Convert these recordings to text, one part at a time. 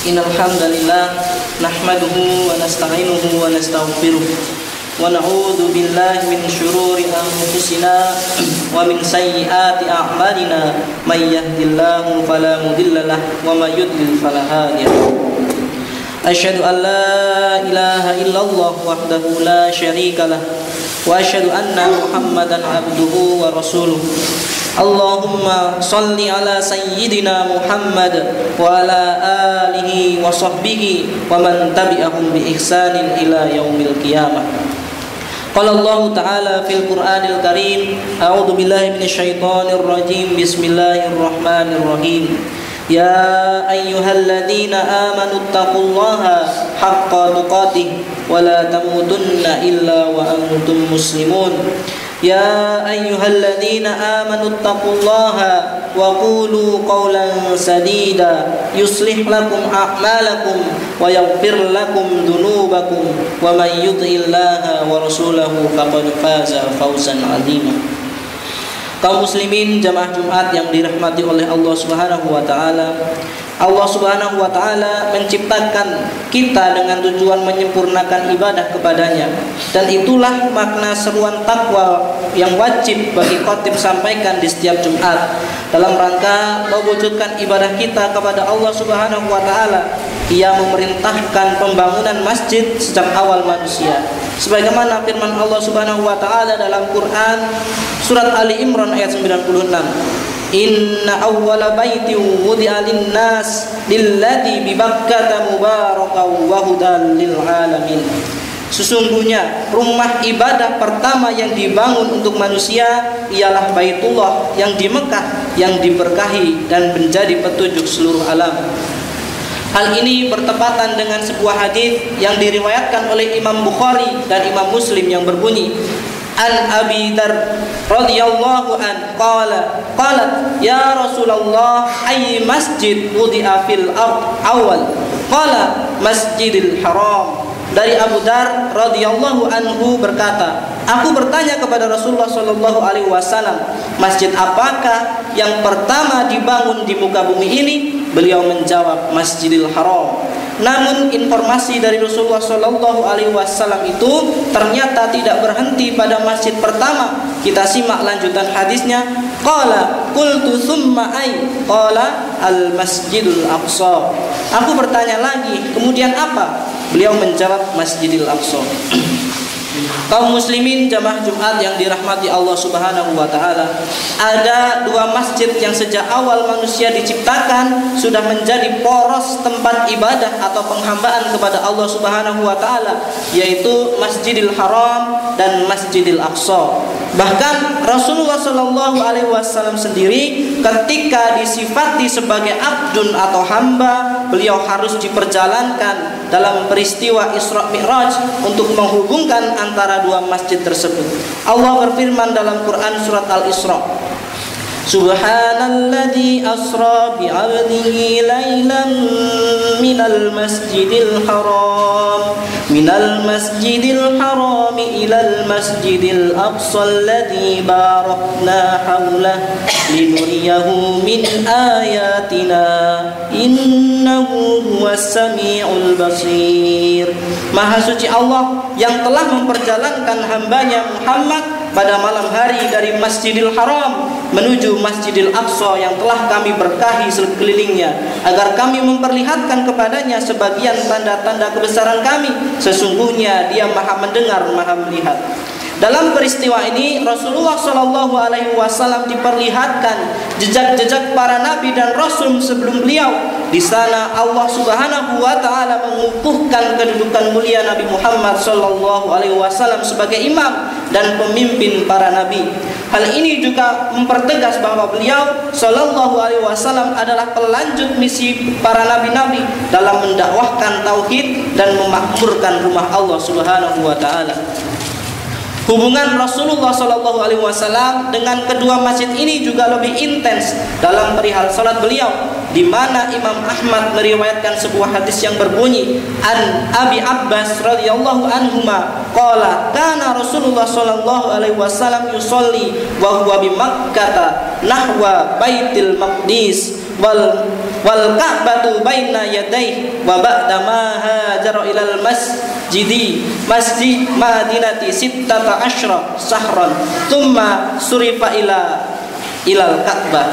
Innal hamdalillah nahmaduhu wa nasta'inuhu wa nastaghfiruh wa na'udzu billahi min shururi anfusina wa min sayyiati a'malina may yahdihillahu fala mudilla lahu wa may yudlil fala hadiya lahu. Asyhadu an la ilaha illallah wahdahu la syarika lah wa asyhadu anna Muhammadan abduhu wa rasuluh. Allahumma salli ala sayyidina Muhammad wa ala alihi wa sahbihi wa man tabi'ahum bi ihsanin ila yaumil qiyamah. Qala Allah Ta'ala fil Qur'anil Karim, a'udzu billahi minasyaitonir rajim. Bismillahirrahmanirrahim. Ya ayyuhalladzina amanu taqullaha haqqa tuqatih wa la tamutunna illa wa antum muslimun. Ya ayyuhalladzina amanu taqullaha wa qulu qawlan sadida yuslih lakum a'malakum wa yaghfir lakum dhunubakum wa may yuti'illaha wa rasulahu faqad faza fawzan 'azima. Kaum muslimin jamaah Jumat yang dirahmati oleh Allah Subhanahu wa taala. Allah Subhanahu wa taala menciptakan kita dengan tujuan menyempurnakan ibadah kepadanya, dan itulah makna seruan takwa yang wajib bagi khatib sampaikan di setiap Jumat dalam rangka mewujudkan ibadah kita kepada Allah Subhanahu wa taala. Ia memerintahkan pembangunan masjid sejak awal manusia, sebagaimana firman Allah Subhanahu wa taala dalam Quran surat Ali Imran ayat 96. Inna awwala baitin wudi'a lin-nas lilladzi bi Bakkah mubarakan wa hudan lil alamin. Sesungguhnya rumah ibadah pertama yang dibangun untuk manusia ialah Baitullah yang di Mekah, yang diberkahi dan menjadi petunjuk seluruh alam. Hal ini bertepatan dengan sebuah hadis yang diriwayatkan oleh Imam Bukhari dan Imam Muslim yang berbunyi, An Abi Dar radhiyallahu an qalat ya Rasulullah ayy masjid wudi'a fil ard awal qala Masjidil Haram. Dari Abu Dar radhiyallahu anhu berkata, aku bertanya kepada Rasulullah sallallahu alaihi wasallam, masjid apakah yang pertama dibangun di muka bumi ini? Beliau menjawab, Masjidil Haram. Namun informasi dari Rasulullah sallallahu alaihi wasallam itu ternyata tidak berhenti pada masjid pertama. Kita simak lanjutan hadisnya. Qala qultu tsumma ay? Qala al Masjidul Aqsa. Aku bertanya lagi, kemudian apa? Beliau menjawab, Masjidil Aqsa. Kaum muslimin jamaah Jumat yang dirahmati Allah Subhanahu wa taala, ada dua masjid yang sejak awal manusia diciptakan sudah menjadi poros tempat ibadah atau penghambaan kepada Allah Subhanahu wa taala, yaitu Masjidil Haram dan Masjidil Aqsa. Bahkan Rasulullah sallallahu alaihi wasallam sendiri ketika disifati sebagai abdun atau hamba, beliau harus diperjalankan dalam peristiwa Isra Mi'raj untuk menghubungkan antara dua masjid tersebut. Allah berfirman dalam Quran surat Al-Isra, Subhanalladzi asra bi'abdihi lailan minal masjidil haram ilal masjidil aqsa alladzi barakna haulah linuriyahu min ayatina innahu huwas samiul basir. Maha suci Allah yang telah memperjalankan hambanya Muhammad pada malam hari dari Masjidil Haram menuju Masjidil Aqsa yang telah kami berkahi sekelilingnya, agar kami memperlihatkan kepadanya sebagian tanda-tanda kebesaran kami. Sesungguhnya Dia Maha mendengar, Maha melihat. Dalam peristiwa ini Rasulullah Shallallahu Alaihi Wasallam diperlihatkan jejak-jejak para nabi dan rasul sebelum beliau. Di sana Allah Subhanahu Wa Taala mengukuhkan kedudukan mulia Nabi Muhammad Shallallahu Alaihi Wasallam sebagai imam dan pemimpin para nabi. Hal ini juga mempertegas bahwa beliau Shallallahu Alaihi Wasallam adalah pelanjut misi para nabi-nabi dalam mendakwahkan tauhid dan memakmurkan rumah Allah Subhanahu Wa Taala. Hubungan Rasulullah Shallallahu Alaihi Wasallam dengan kedua masjid ini juga lebih intens dalam perihal salat beliau, di mana Imam Ahmad meriwayatkan sebuah hadis yang berbunyi, An Abi Abbas radhiyallahu anhuma qala kana Rasulullah Shallallahu Alaihi Wasallam yusolli wa huwa bi Makkah nahwa Baitil Maqdis wal ka'batu baina yadayhi wa ba'da ma hajara ilal masjid madinati 16 sahran thumma surifa ilal Ka'bah.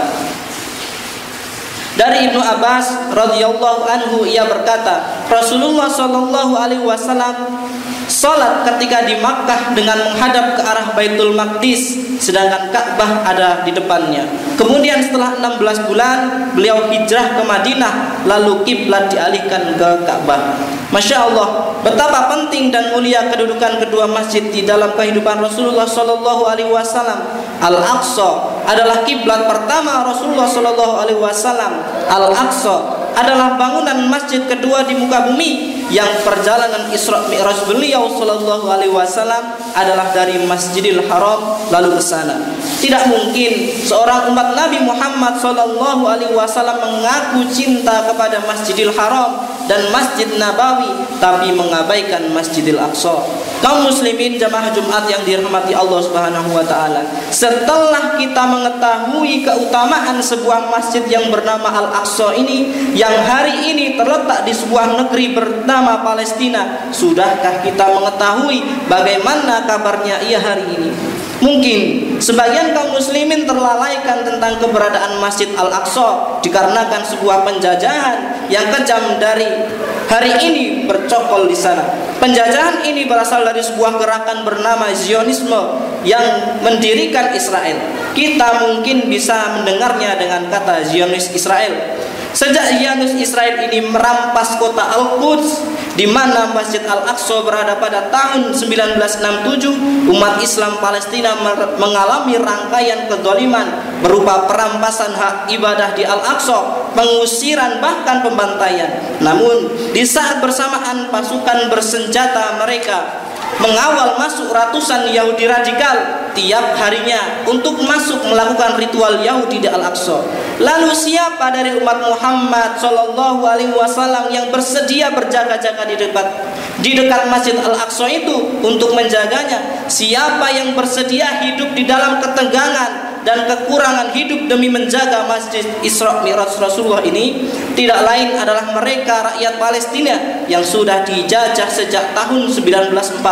Dari Ibnu Abbas radhiyallahu anhu, ia berkata, Rasulullah sallallahu alaihi wasallam salat ketika di Makkah dengan menghadap ke arah Baitul Maqdis, sedangkan Ka'bah ada di depannya. Kemudian setelah 16 bulan beliau hijrah ke Madinah, lalu kiblat dialihkan ke Ka'bah. Masya Allah, betapa penting dan mulia kedudukan kedua masjid di dalam kehidupan Rasulullah sallallahu alaihi wasallam. Al-Aqsa adalah kiblat pertama Rasulullah sallallahu alaihi wasallam. Al-Aqsa adalah bangunan masjid kedua di muka bumi yang perjalanan Isra Mi'raj beliau sallallahu alaihi wasallam adalah dari Masjidil Haram lalu ke sana. Tidak mungkin seorang umat Nabi Muhammad sallallahu alaihi wasallam mengaku cinta kepada Masjidil Haram dan Masjid Nabawi tapi mengabaikan Masjidil Aqsa. Kaum muslimin jamaah Jumat yang dirahmati Allah Subhanahu wa taala, setelah kita mengetahui keutamaan sebuah masjid yang bernama Al-Aqsa ini yang hari ini terletak di sebuah negeri bernama Palestina, sudahkah kita mengetahui bagaimana kabarnya ia hari ini? Mungkin sebagian kaum muslimin terlalaikan tentang keberadaan Masjid Al-Aqsa dikarenakan sebuah penjajahan yang kejam dari hari ini bercokol di sana. Penjajahan ini berasal dari sebuah gerakan bernama Zionisme yang mendirikan Israel. Kita mungkin bisa mendengarnya dengan kata Zionis Israel. Sejak Zionis Israel ini merampas kota Al-Quds, di mana Masjid Al-Aqsa berada pada tahun 1967, umat Islam Palestina mengalami rangkaian kezaliman berupa perampasan hak ibadah di Al-Aqsa, pengusiran bahkan pembantaian. Namun di saat bersamaan pasukan bersenjata mereka mengawal masuk ratusan Yahudi radikal tiap harinya untuk masuk melakukan ritual Yahudi di Al-Aqsa. Lalu siapa dari umat Muhammad sallallahu alaihi wasallam yang bersedia berjaga-jaga di dekat Masjid Al-Aqsa itu untuk menjaganya? Siapa yang bersedia hidup di dalam ketegangan dan kekurangan hidup demi menjaga Masjid Isra Mi'raj Rasulullah ini? Tidak lain adalah mereka rakyat Palestina yang sudah dijajah sejak tahun 1948.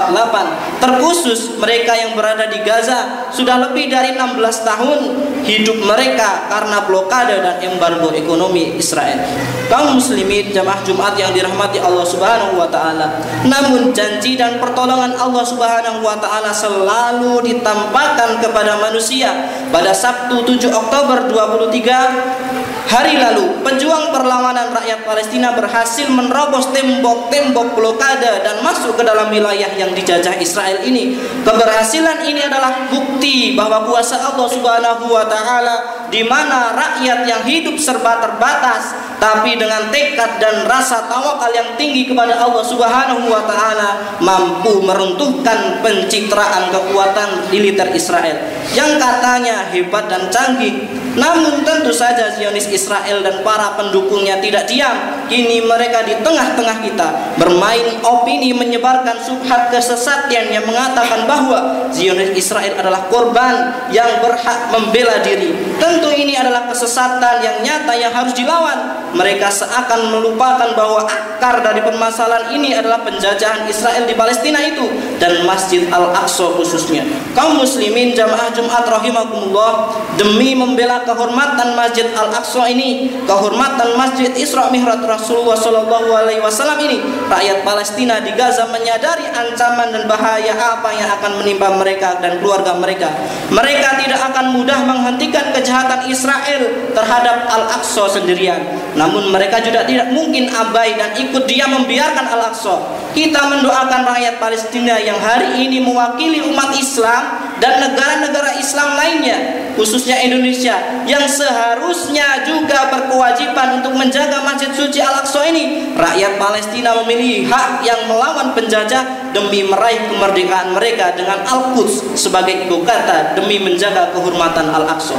Terkhusus mereka yang berada di Gaza sudah lebih dari 16 tahun hidup mereka karena blokade dan embargo ekonomi Israel. Kaum muslimin jamaah Jumat yang dirahmati Allah Subhanahu wa taala, namun janji dan pertolongan Allah Subhanahu wa taala selalu ditampakkan kepada manusia. Pada Sabtu 7 Oktober 23 hari lalu, pejuang perlawanan rakyat Palestina berhasil menerobos tembok-tembok blokade dan masuk ke dalam wilayah yang dijajah Israel ini. Keberhasilan ini adalah bukti bahwa kuasa Allah Subhanahu wa taala, di mana rakyat yang hidup serba terbatas tapi dengan tekad dan rasa tawakal yang tinggi kepada Allah Subhanahu wa taala mampu meruntuhkan pencitraan kekuatan militer Israel yang katanya hebat dan canggih. Namun tentu saja Zionis Israel dan para pendukungnya tidak diam. Kini mereka di tengah-tengah kita bermain opini, menyebarkan subhat kesesatan yang mengatakan bahwa Zionis Israel adalah korban yang berhak membela diri. Tentu ini adalah kesesatan yang nyata yang harus dilawan. Mereka seakan melupakan bahwa akar dari permasalahan ini adalah penjajahan Israel di Palestina itu dan Masjid Al-Aqsa khususnya. Kaum muslimin jamaah Jumat rahimakumullah, demi membela kehormatan Masjid Al-Aqsa ini, kehormatan Masjid Isra Mi'raj Rasulullah sallallahu alaihi wasallam ini, rakyat Palestina di Gaza menyadari ancaman dan bahaya apa yang akan menimpa mereka dan keluarga mereka. Mereka tidak akan mudah menghentikan kejahatan Israel terhadap Al-Aqsa sendirian. Namun mereka juga tidak mungkin abai dan ikut diam membiarkan Al-Aqsa. Kita mendoakan rakyat Palestina yang hari ini mewakili umat Islam dan negara-negara Islam lainnya, khususnya Indonesia, yang seharusnya juga berkewajiban untuk menjaga Masjid Suci Al-Aqsa ini. Rakyat Palestina memiliki hak yang melawan penjajah demi meraih kemerdekaan mereka dengan Al-Quds sebagai ibu kota demi menjaga kehormatan Al-Aqsa.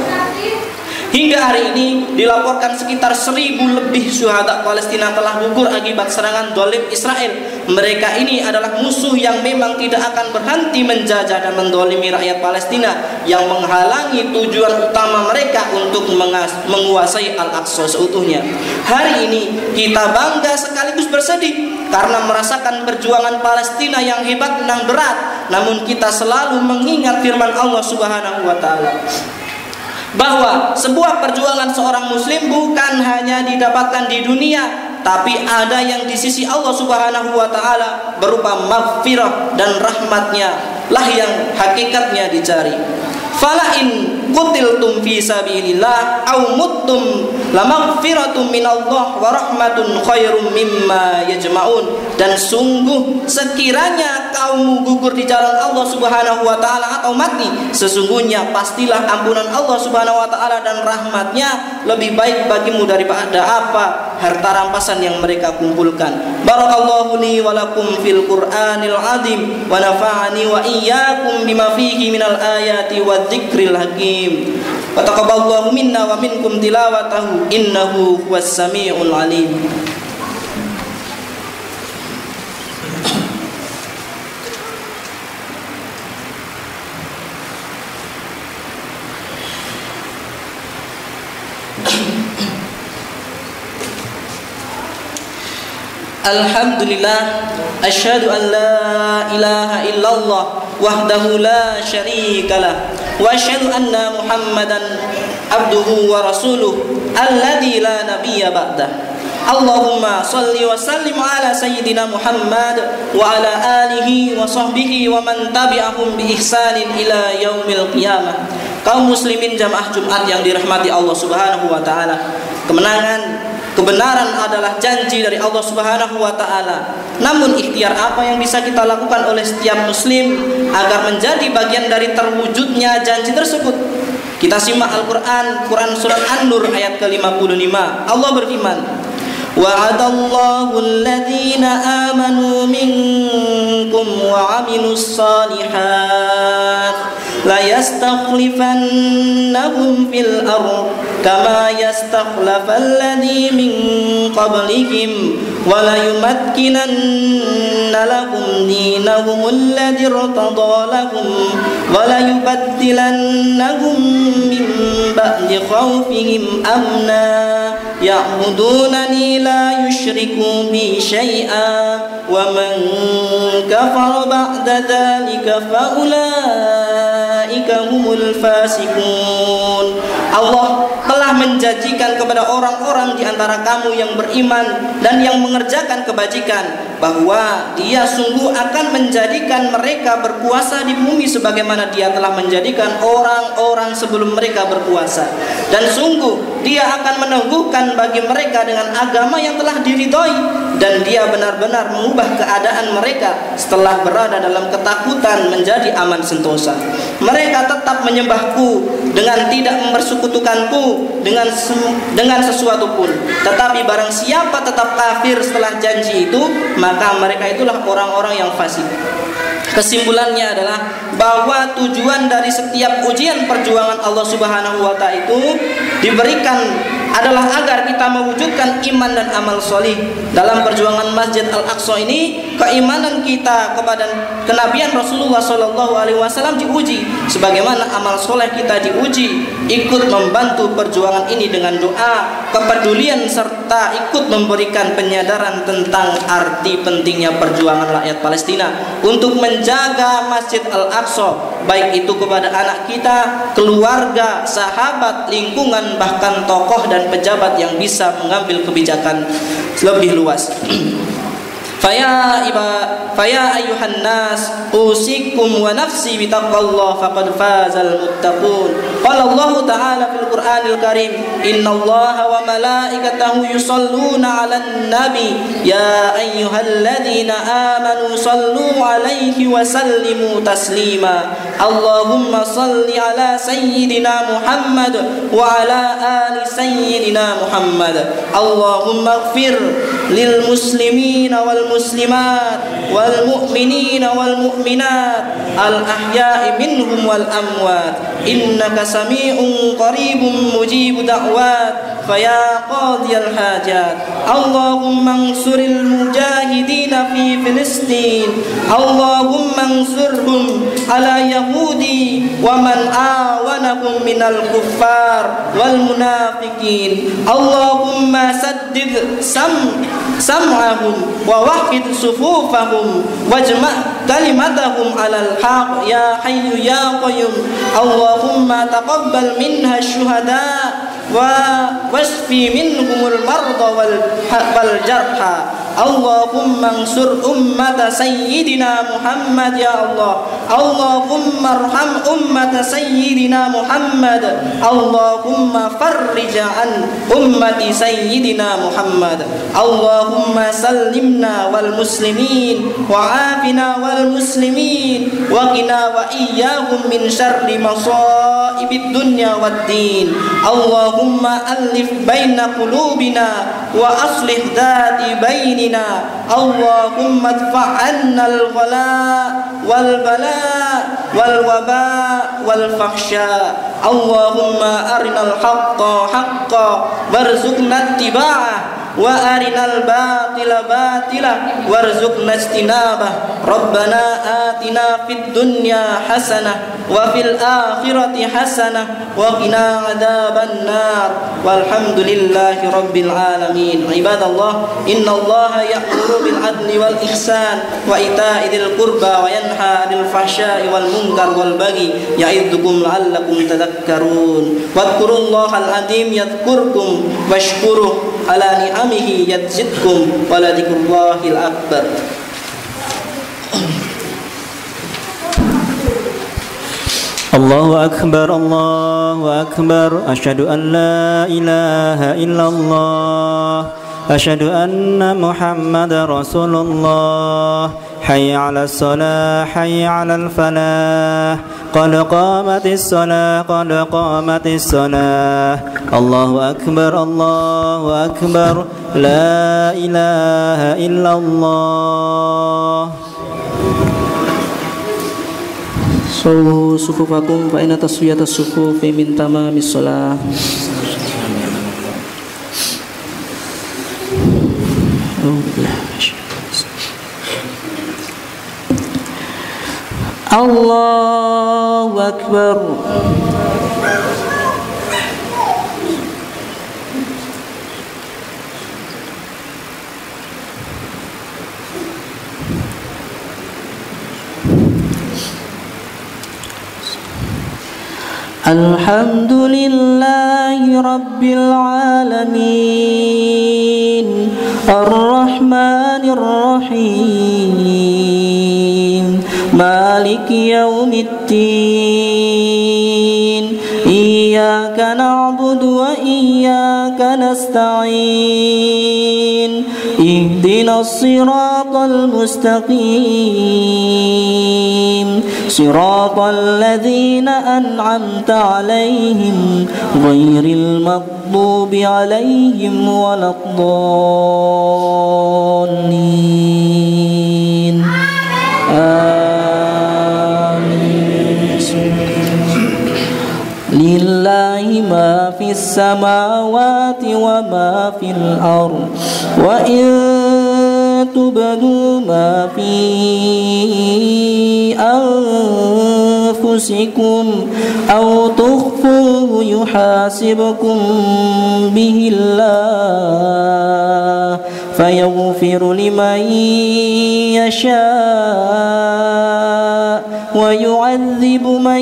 Hingga hari ini dilaporkan sekitar 1000 lebih syuhada Palestina telah gugur akibat serangan dolim Israel. mereka ini adalah musuh yang memang tidak akan berhenti menjajah dan mendolimi rakyat Palestina, yang menghalangi tujuan utama mereka untuk menguasai Al-Aqsa seutuhnya. Hari ini kita bangga sekaligus bersedih karena merasakan perjuangan Palestina yang hebat dan berat. Namun kita selalu mengingat firman Allah Subhanahu wa taala, bahwa sebuah perjuangan seorang muslim bukan hanya didapatkan di dunia, tapi ada yang di sisi Allah Subhanahu wa taala berupa maghfirah dan rahmatnya lah yang hakikatnya dicari. Fala in qutiltum fi sabilillah aw muttum lamaghfiratun minallah wa rahmatun khairum mimma yajma'un. Dan sungguh sekiranya kaum gugur di jalan Allah Subhanahu wa taala atau mati, sesungguhnya pastilah ampunan Allah Subhanahu wa taala dan rahmatnya lebih baik bagimu daripada apa harta rampasan yang mereka kumpulkan. Barakallahu li wa lakum fil Qur'anil azim wa nafa'ani wa iyyakum bima fihi minal ayati wa dzikril hakim. Wa taqabbalallahu minna wa minkum tilawatahu innahu huwas samiul alim. Alhamdulillah, asyhadu an la ilaha illallah wahdahu la syarikalah wa asyhadu anna Muhammadan abduhu wa rasuluh alladzi la nabiyya ba'dah. Allahumma salli wa sallim ala sayyidina Muhammad wa ala alihi wa sahbihi wa man tabi'ahum bi ihsanin ila yaumil qiyamah. Kaum muslimin jamaah Jumat yang dirahmati Allah Subhanahu wa taala, kebenaran adalah janji dari Allah Subhanahu wa taala. Namun ikhtiar apa yang bisa kita lakukan oleh setiap muslim agar menjadi bagian dari terwujudnya janji tersebut? Kita simak Al-Qur'an, Quran surat An-Nur ayat ke-55. Allah berfirman, wa'adallahu alladhina amanu minkum wa 'amilus shalihat la yastakhlifannahum fil ardh kama yastakhlafal ladzi min qablihim wa la yumakkinanna lahum dinahum alladzi irtada lahum wa la yubaddilannahum min ba'di khawfihim amna ya'budunani la yushriku bi syai'a wa man kafara ba'da dzalika fa ulaika humul fasiqun. Allah telah menjanjikan kepada orang-orang di antara kamu yang beriman dan yang mengerjakan kebajikan bahwa Dia sungguh akan menjadikan mereka berkuasa di bumi sebagaimana Dia telah menjadikan orang-orang sebelum mereka berkuasa, dan sungguh Dia akan meneguhkan bagi mereka dengan agama yang telah diridhoi, dan Dia benar-benar mengubah keadaan mereka setelah berada dalam ketakutan menjadi aman sentosa. Mereka tetap menyembahku dengan tidak mempersekutukanku dengan sesuatu pun. Tetapi barang siapa tetap kafir setelah janji itu, maka mereka itulah orang-orang yang fasik. Kesimpulannya adalah bahwa tujuan dari setiap ujian perjuangan Allah Subhanahu wa taala itu diberikan adalah agar kita mewujudkan iman dan amal solih. Dalam perjuangan Masjid Al-Aqsa ini, keimanan kita kepada kenabian Rasulullah SAW diuji, sebagaimana amal soleh kita diuji. Ikut membantu perjuangan ini dengan doa, kepedulian, serta ikut memberikan penyadaran tentang arti pentingnya perjuangan rakyat Palestina untuk menjaga Masjid Al-Aqsa, baik itu kepada anak kita, keluarga, sahabat, lingkungan, bahkan tokoh dan pejabat yang bisa mengambil kebijakan lebih luas. Faya ayuhan nas usikum wa nafsi bitaqwallah faqad fazal muttaqun. Qala Allah Ta'ala fil Qur'anil Karim, innallaha wa malaikatahu yusalluna 'alan nabi ya ayyuhalladzina amanu sallu 'alaihi wa sallimu taslima. Allahumma salli 'ala sayyidina Muhammad wa 'ala ali sayyidina Muhammad. Allahumma ighfir للمسلمين والمسلمات والمؤمنين والمؤمنات الأحياء منهم والأموات إنك سميع قريب مجيب دعوات فيا قاضي الحاجات اللهم انصر المجاهدين في فلسطين اللهم انصرهم على يهود ومن آونهم من الكفار والمنافقين اللهم سدد سمعهم ووحد صفوفهم واجمع كلمتهم على الحق يا حي يا قيوم اللهم تقبل منها الشهداء واشفي منهم المرضى والجرحى اللهم انصر أمة سيدنا محمد يا الله اللهم ارحم أمة سيدنا محمد اللهم فرج عن أمة سيدنا محمد اللهم سلمنا والمسلمين وعافنا والمسلمين وقنا وإياهم من شر مصائب الدنيا والدين اللهم ألف بين قلوبنا وأصلح ذات بيننا اللهم ادفع عنا الغلاء والبلاء والوباء والفحشاء اللهم أرنا الحق حقا وارزقنا اتباعه وأرنا الباطل باطلا وارزقنا اجتنابه ربنا آتنا في الدنيا حسنة وفي الآخرة حسنة وقنا عذاب النار والحمد لله رب العالمين عباد الله إن الله يأمر بالعدل والإحسان وإيتاء ذي القربى وينهى عن الفحشاء والمنكر والبغي يعظكم لعلكم تذكرون واذكروا الله العظيم يذكركم واشكروه على نعمه يزدكم ولذكر الله الأكبر الله أكبر الله أكبر أشهد أن لا إله إلا الله أشهد أن محمد رسول الله حي على الصلاة حي على الفلاح قد قامت الصلاة قد قامت الصلاة الله أكبر الله أكبر لا إله إلا الله صلوا صفوفكم فإن تسوية الصفوف من تمام الصلاة الله أكبر الحمد لله رب العالمين الرحمن الرحيم مالك يوم الدين إياك نعبد وإياك نستعين اهدنا الصراط المستقيم صراط الذين أنعمت عليهم غير المغضوب عليهم ولا الضالين آمين لله ما في السماوات وما في الأرض وإن تبدوا ما في أنفسكم أو تخفوه يحاسبكم به الله فيغفر لمن يشاء ويعذب من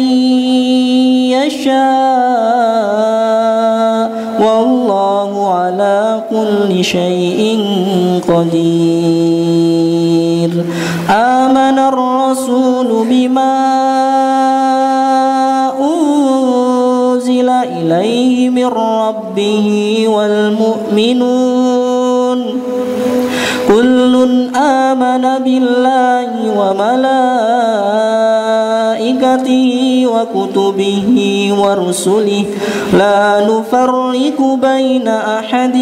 يشاء والله على كل شيء قدير آمن الرسول بما أنزل إليه من ربه والمؤمنون كل آمن بالله وملائكته وكتبه ورسله لا نفرق بين أحد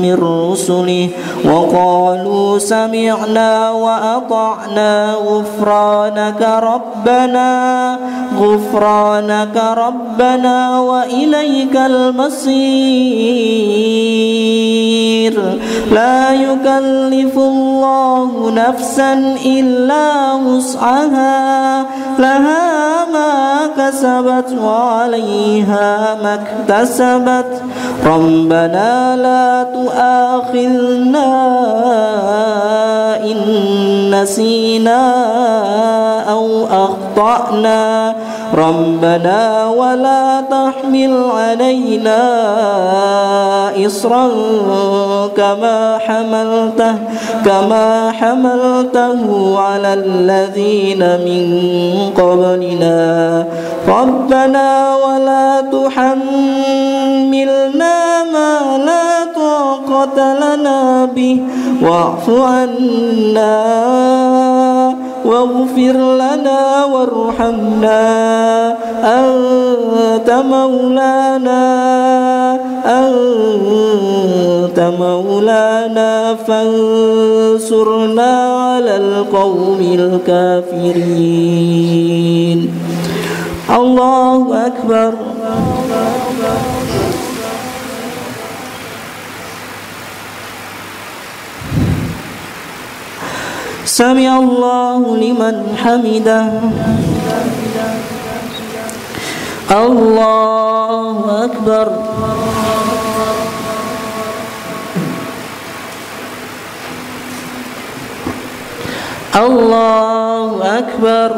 من رسله وقالوا سمعنا وأطعنا غفرانك ربنا وإليك المصير لا يكلف الله نفسا إلا وسعها لها ما كسبت وعليها ما اكتسبت ربنا لا تؤاخذنا إن نسينا أو أخطأنا ربنا ولا تحمل علينا إصرا كما حملته على الذين من قبلنا ربنا ولا تحملنا ما لا طاقة لنا به واعف عنا واغفر لنا وارحمنا أنت مولانا فانصرنا على القوم الكافرين الله أكبر سمع الله لمن حمده الله أكبر الله أكبر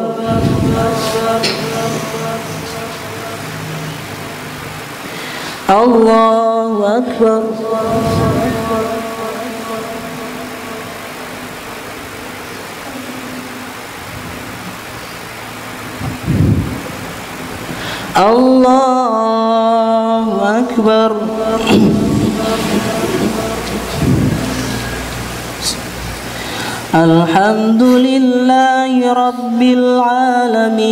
الله أكبر الله أكبر الحمد لله رب العالمين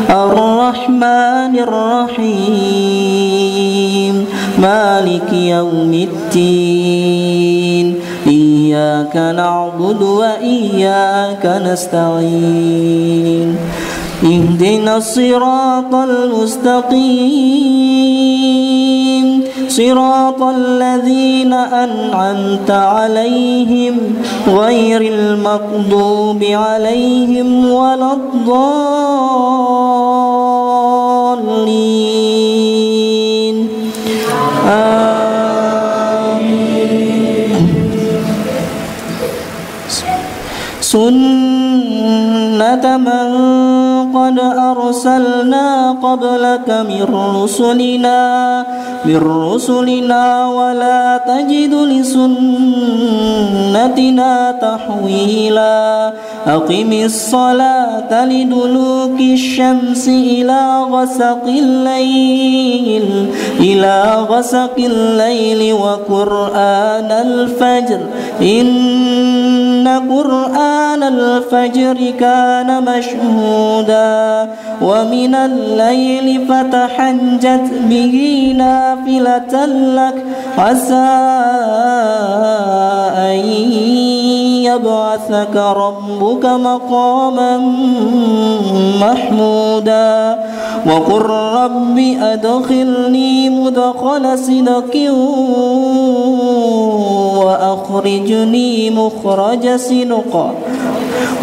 الرحمن الرحيم مالك يوم الدين إياك نعبد وإياك نستعين اهدنا الصراط المستقيم صراط الذين أنعمت عليهم غير المغضوب عليهم ولا الضالين آمين سنة من قد أرسلنا قبلك من رسلنا ولا تجد لسنتنا تحويلا أقم الصلاة لدلوك الشمس إلى غسق الليل وقرآن الفجر إن قرآن الفجر كان مشهودا ومن الليل فتحجت به نافلة لك عسى أن يبعثك ربك مقاما محمودا وقل رب أدخلني مدخل صدق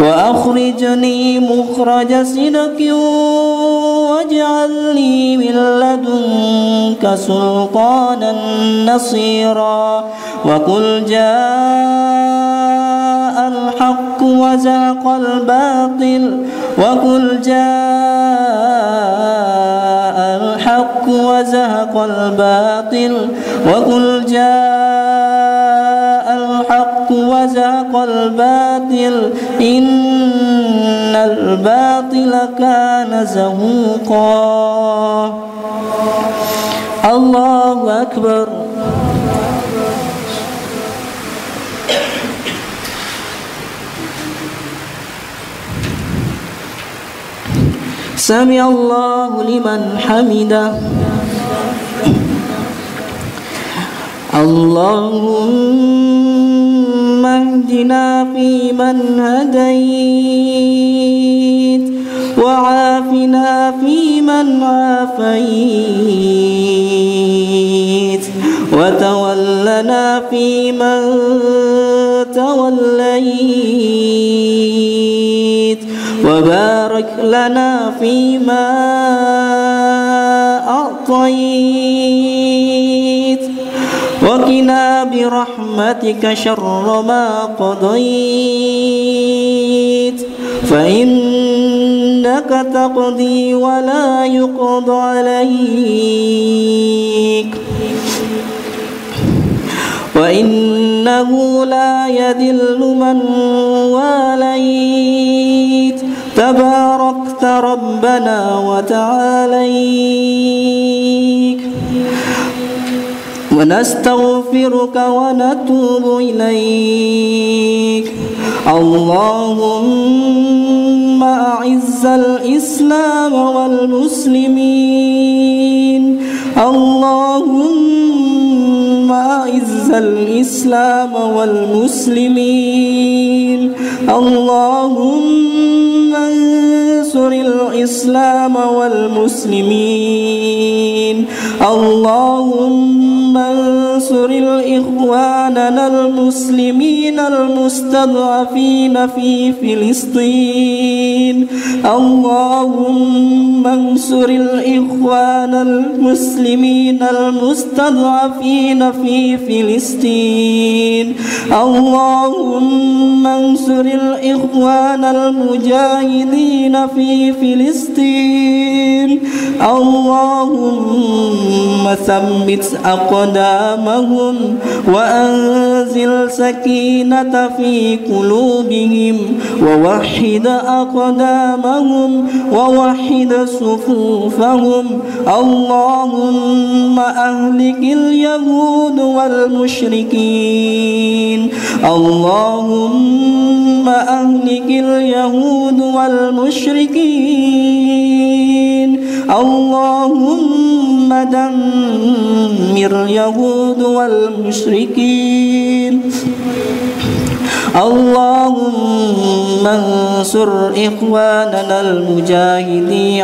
وأخرجني مخرج صدق واجعل لي من لدنك سلطانا نصيرا وقل جاء الحق وزهق الباطل إن الباطل كان زهوقا الله أكبر سمع الله لمن حمده اللهم اهدنا فيمن هديت وعافنا فيمن عافيت وتولنا فيمن توليت وبارك لنا فيما أعطيت وقنا برحمتك شر ما قضيت فإنك تقضي ولا يقضى عليك وإنه لا يذل من واليت تباركت ربنا وتعاليت ونستغفرك ونتوب إليك اللهم أعز الإسلام والمسلمين اللهم أعز الإسلام والمسلمين اللهم انصر الإسلام والمسلمين اللهم انصر إخواننا المسلمين المستضعفين في فلسطين اللهم انصر الإخوان المسلمين المستضعفين في فلسطين اللهم انصر الإخوان المجاهدين في فلسطين اللهم ثبت أقدامهم وأنزل سكينة في قلوبهم ووحد أقدامهم ووحد صفوفهم اللهم أهلك اليهود والمشركين اللهم أهلك اليهود والمشركين اللهم دمر اليهود والمشركين اللهم انصر إخواننا المجاهدين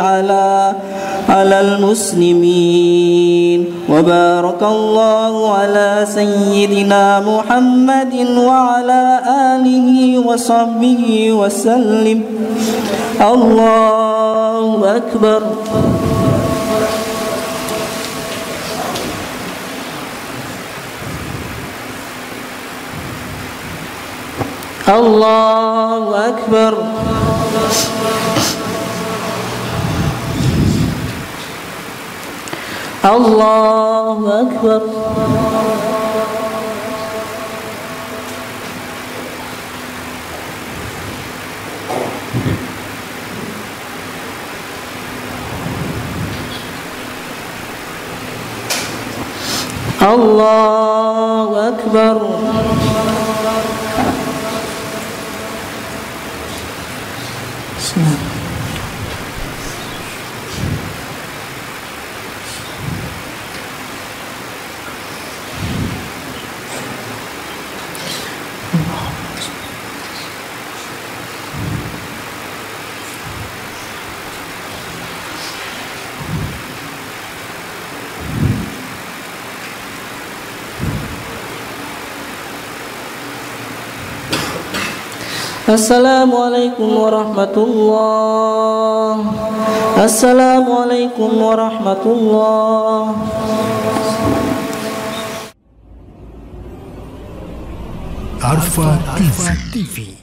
على المسلمين وبارك الله على سيدنا محمد وعلى آله وصحبه وسلم الله أكبر الله أكبر الله أكبر الله أكبر Assalamualaikum warahmatullah. Assalamualaikum warahmatullah. Arfa TV.